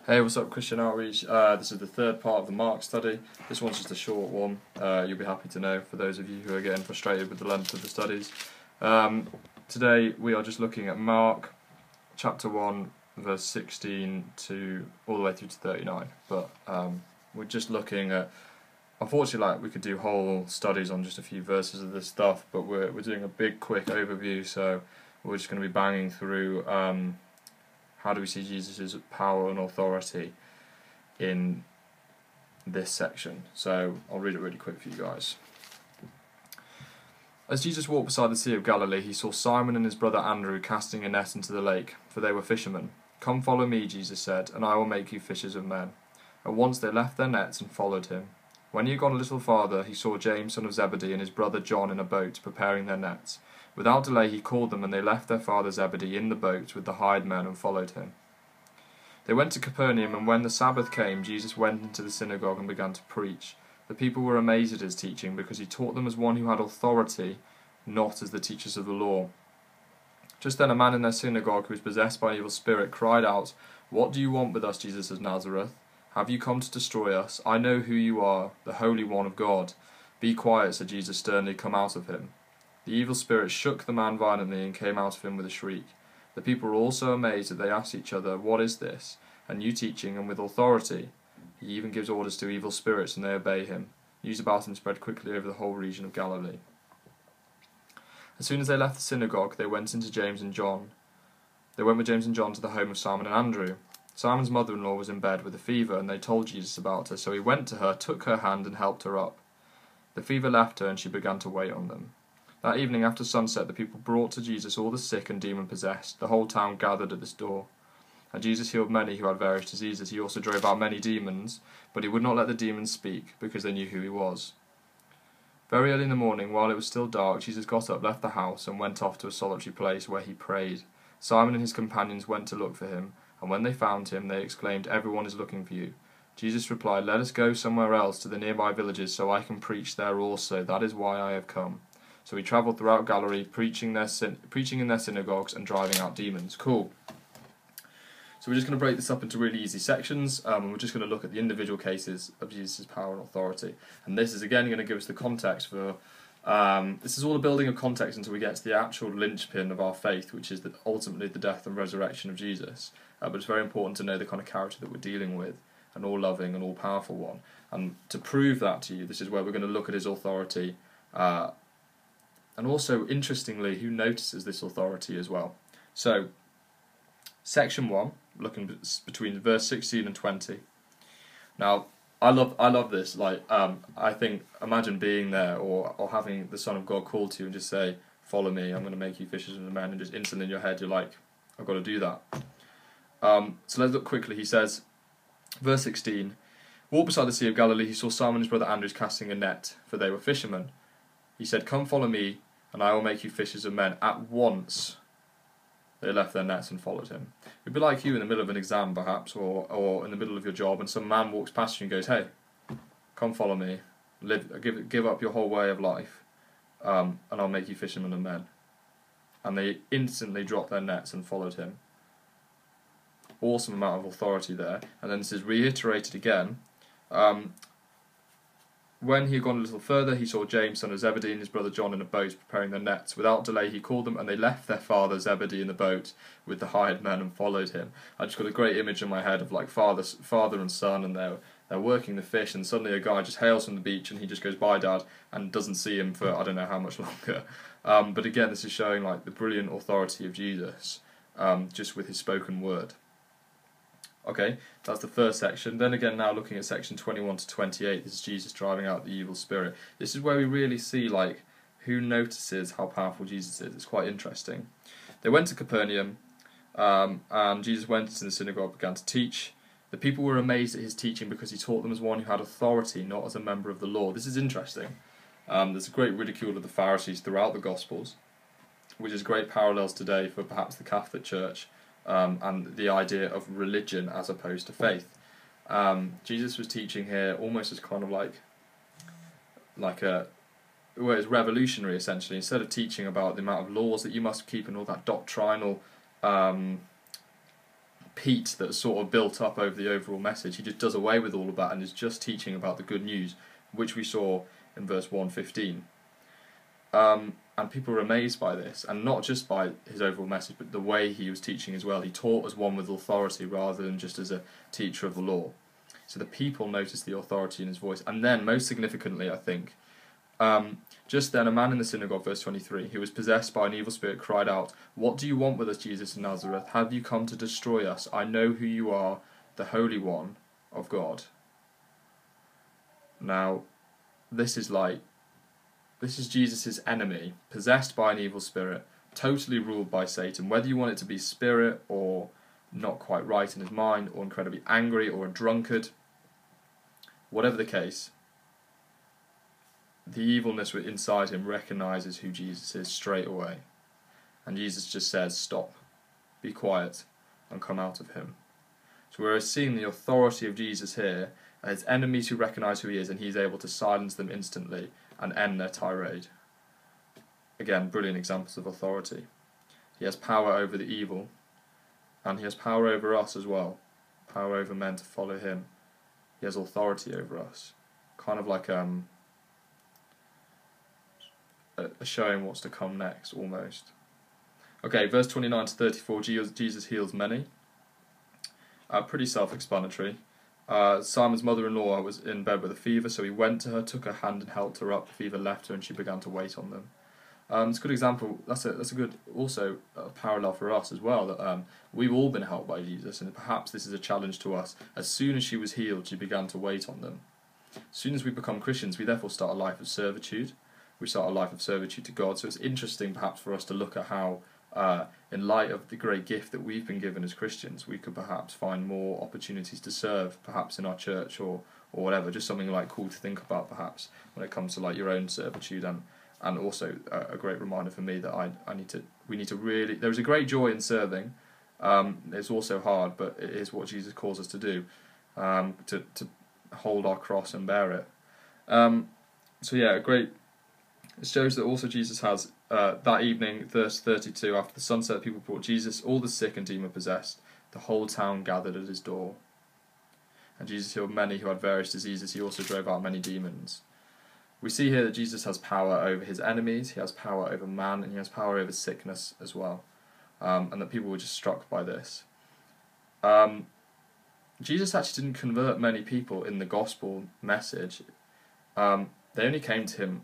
Hey, what's up, Christian Outreach? This is the third part of the Mark study. This one's just a short one. You'll be happy to know, for those of you who are getting frustrated with the length of the studies. Today we are just looking at Mark chapter 1, verse 16 to all the way through to 39. But we're just looking at, unfortunately, we could do whole studies on just a few verses of this stuff, but we're doing a big, quick overview, so we're just going to be banging through how do we see Jesus' power and authority in this section. So I'll read it really quick for you guys. As Jesus walked beside the Sea of Galilee, he saw Simon and his brother Andrew casting a net into the lake, for they were fishermen. "Come follow me," Jesus said, "and I will make you fishers of men." At once they left their nets and followed him. When he had gone a little farther, he saw James, son of Zebedee, and his brother John in a boat, preparing their nets. Without delay he called them, and they left their father Zebedee in the boat with the hired men and followed him. They went to Capernaum, and when the Sabbath came, Jesus went into the synagogue and began to preach. The people were amazed at his teaching, because he taught them as one who had authority, not as the teachers of the law. Just then a man in their synagogue who was possessed by an evil spirit cried out, "What do you want with us, Jesus of Nazareth? Have you come to destroy us? I know who you are, the Holy One of God." "Be quiet," said Jesus sternly, "come out of him." The evil spirit shook the man violently and came out of him with a shriek. The people were all so amazed that they asked each other, "What is this? A new teaching and with authority. He even gives orders to evil spirits and they obey him." News about him spread quickly over the whole region of Galilee. As soon as they left the synagogue, they went with James and John to the home of Simon and Andrew. Simon's mother-in-law was in bed with a fever, and they told Jesus about her, so he went to her, took her hand, and helped her up. The fever left her, and she began to wait on them. That evening after sunset, the people brought to Jesus all the sick and demon-possessed. The whole town gathered at this door. And Jesus healed many who had various diseases. He also drove out many demons, but he would not let the demons speak, because they knew who he was. Very early in the morning, while it was still dark, Jesus got up, left the house, and went off to a solitary place where he prayed. Simon and his companions went to look for him, and when they found him, they exclaimed, "Everyone is looking for you." Jesus replied, "Let us go somewhere else to the nearby villages, so I can preach there also. That is why I have come." So he travelled throughout Galilee, preaching in their synagogues and driving out demons. Cool. So we're just going to break this up into really easy sections, and we're just going to look at the individual cases of Jesus' power and authority. And this is again going to give us the context for. This is all a building of context until we get to the actual linchpin of our faith, which is ultimately the death and resurrection of Jesus. But it's very important to know the kind of character that we're dealing with, an all-loving and all-powerful one. And to prove that to you, this is where we're going to look at his authority. And also, interestingly, who notices this authority as well. So, section 1, looking between verse 16 and 20. Now, I love this. I think, imagine being there or having the Son of God call to you and just say, "Follow me, I'm going to make you fishers of men," and just instantly in your head you're like, "I've got to do that." So let's look quickly. He says, verse 16, "Walk beside the Sea of Galilee, he saw Simon and his brother Andrew casting a net, for they were fishermen. He said, 'Come follow me, and I will make you fishers of men.' At once they left their nets and followed him." It'd be like you in the middle of an exam, perhaps, or in the middle of your job, and some man walks past you and goes, "Hey, come follow me, give up your whole way of life, and I'll make you fishermen of men." And they instantly dropped their nets and followed him. Awesome amount of authority there. And then this is reiterated again. When he had gone a little further, he saw James, son of Zebedee, and his brother John in a boat preparing their nets. Without delay he called them, and they left their father Zebedee in the boat with the hired men and followed him. I just got a great image in my head of like father and son, and they're working the fish, and suddenly a guy just hails from the beach, and he just goes, "Bye, Dad," and doesn't see him for I don't know how much longer. But again, this is showing like the brilliant authority of Jesus, just with his spoken word. Okay, that's the first section. Then again, now looking at section 21 to 28, this is Jesus driving out the evil spirit. This is where we really see like who notices how powerful Jesus is. It's quite interesting. They went to Capernaum, and Jesus went into the synagogue and began to teach. The people were amazed at his teaching because he taught them as one who had authority, not as a member of the law. This is interesting. There's a great ridicule of the Pharisees throughout the Gospels, which is great parallels today for perhaps the Catholic Church. And the idea of religion as opposed to faith. Jesus was teaching here almost as kind of like it's revolutionary essentially. Instead of teaching about the amount of laws that you must keep and all that doctrinal peat that's sort of built up over the overall message. He just does away with all of that and is just teaching about the good news, which we saw in verse 1:15. And people were amazed by this, and not just by his overall message, but the way he was teaching as well. He taught as one with authority rather than just as a teacher of the law. So the people noticed the authority in his voice. And then, most significantly, I think, just then a man in the synagogue, verse 23, who was possessed by an evil spirit, cried out, "What do you want with us, Jesus of Nazareth? Have you come to destroy us? I know who you are, the Holy One of God." Now, this is Jesus' enemy, possessed by an evil spirit, totally ruled by Satan. Whether you want it to be spirit or not quite right in his mind, or incredibly angry, or a drunkard, whatever the case, the evilness inside him recognises who Jesus is straight away. And Jesus just says, "Stop, be quiet, and come out of him." So we're seeing the authority of Jesus here, and his enemies who recognise who he is, and he's able to silence them instantly and end their tirade. Again, brilliant examples of authority. He has power over the evil, and he has power over us as well. Power over men to follow him. He has authority over us. Kind of like a showing what's to come next, almost. Okay, verse 29 to 34, Jesus heals many. Pretty self-explanatory. Simon's mother-in-law was in bed with a fever, so he went to her, took her hand and helped her up. The fever left her and she began to wait on them. It's a good example. That's a good also parallel for us as well, that we've all been helped by Jesus, and perhaps this is a challenge to us. As soon as she was healed, she began to wait on them. As soon as we become Christians, we therefore start a life of servitude. We start a life of servitude to God. So it's interesting perhaps for us to look at how, in light of the great gift that we've been given as Christians, we could perhaps find more opportunities to serve, perhaps in our church or whatever. Just something like cool to think about perhaps when it comes to like your own servitude, and also a great reminder for me that we need to really, there's a great joy in serving. It's also hard, but it is what Jesus calls us to do, to hold our cross and bear it. So yeah, it shows that also Jesus has, that evening, verse 32, after the sunset, people brought Jesus, all the sick and demon-possessed. The whole town gathered at his door. And Jesus healed many who had various diseases. He also drove out many demons. We see here that Jesus has power over his enemies, he has power over man, and he has power over sickness as well. And that people were just struck by this. Jesus actually didn't convert many people in the gospel message. They only came to him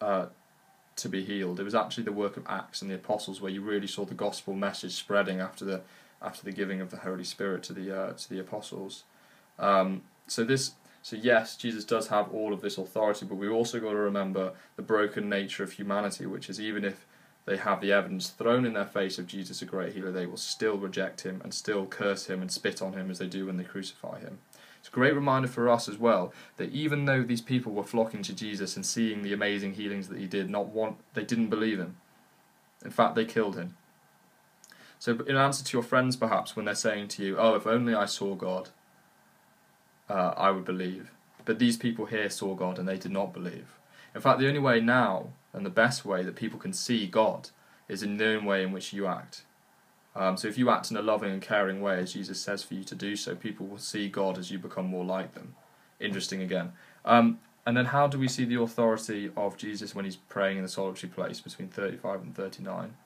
to be healed. It was actually the work of Acts and the Apostles where you really saw the gospel message spreading after the giving of the Holy Spirit to the Apostles. So yes, Jesus does have all of this authority, but we've also got to remember the broken nature of humanity, which is even if they have the evidence thrown in their face of Jesus, a great healer, they will still reject him and still curse him and spit on him as they do when they crucify him. It's a great reminder for us as well that even though these people were flocking to Jesus and seeing the amazing healings that he did, they didn't believe him. In fact, they killed him. So in answer to your friends perhaps when they're saying to you, "Oh, if only I saw God, I would believe." But these people here saw God and they did not believe. In fact, the only way now, and the best way that people can see God, is in the own way in which you act. So if you act in a loving and caring way, as Jesus says for you to do so, people will see God as you become more like them. Interesting again. And then how do we see the authority of Jesus when he's praying in the solitary place between 35 and 39?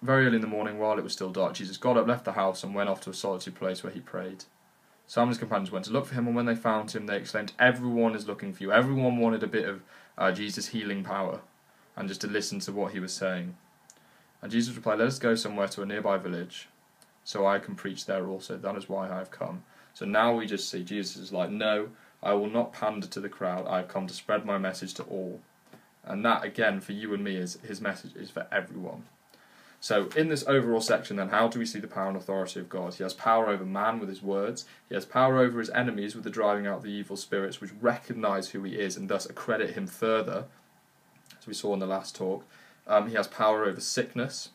Very early in the morning, while it was still dark, Jesus got up, left the house, and went off to a solitary place where he prayed. Simon's companions went to look for him, and when they found him, they exclaimed, "Everyone is looking for you." Everyone wanted a bit of Jesus' healing power, and just to listen to what he was saying. And Jesus replied, "Let us go somewhere to a nearby village, so I can preach there also. That is why I have come." So now we just see Jesus is like, "No, I will not pander to the crowd. I have come to spread my message to all." And that, again, for you and me, is his message is for everyone. So in this overall section then, how do we see the power and authority of God? He has power over man with his words. He has power over his enemies with the driving out the evil spirits, which recognise who he is and thus accredit him further, as we saw in the last talk. He has power over sickness.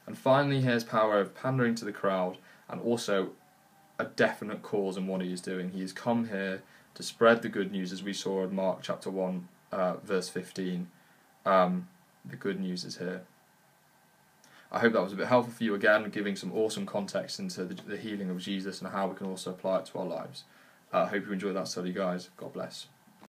And finally, he has power over pandering to the crowd, and also a definite cause in what he is doing. He has come here to spread the good news, as we saw in Mark chapter 1, verse 15. The good news is here. I hope that was a bit helpful for you again, giving some awesome context into the healing of Jesus and how we can also apply it to our lives. I hope you enjoyed that study, guys. God bless.